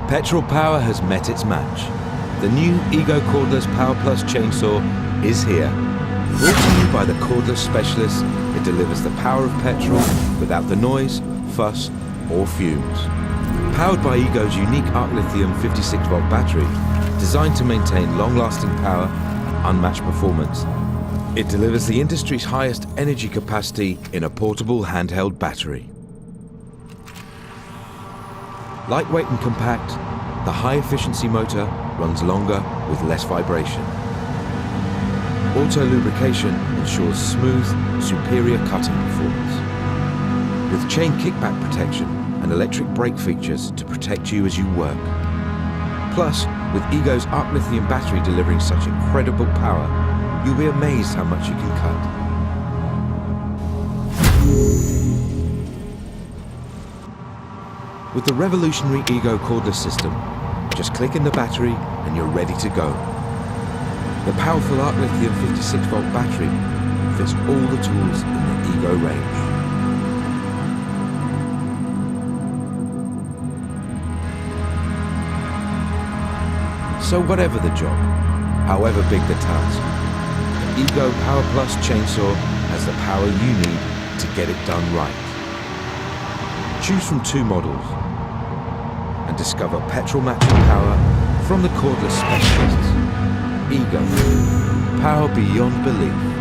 Petrol power has met its match. The new Ego Cordless Power Plus chainsaw is here. Brought to you by the cordless specialists, it delivers the power of petrol without the noise, fuss or fumes. Powered by Ego's unique arc lithium 56-volt battery, designed to maintain long-lasting power, unmatched performance. It delivers the industry's highest energy capacity in a portable handheld battery. Lightweight and compact, the high-efficiency motor runs longer with less vibration. Auto-lubrication ensures smooth, superior cutting performance. With chain kickback protection and electric brake features to protect you as you work. Plus, with Ego's arc lithium battery delivering such incredible power, you'll be amazed how much you can cut. With the revolutionary Ego cordless system, just click in the battery and you're ready to go. The powerful arc lithium 56-volt battery fits all the tools in the Ego range. So whatever the job, however big the task, the Ego Power Plus chainsaw has the power you need to get it done right. Choose from 2 models and discover petrol matching power from the cordless specialists. Ego, power beyond belief.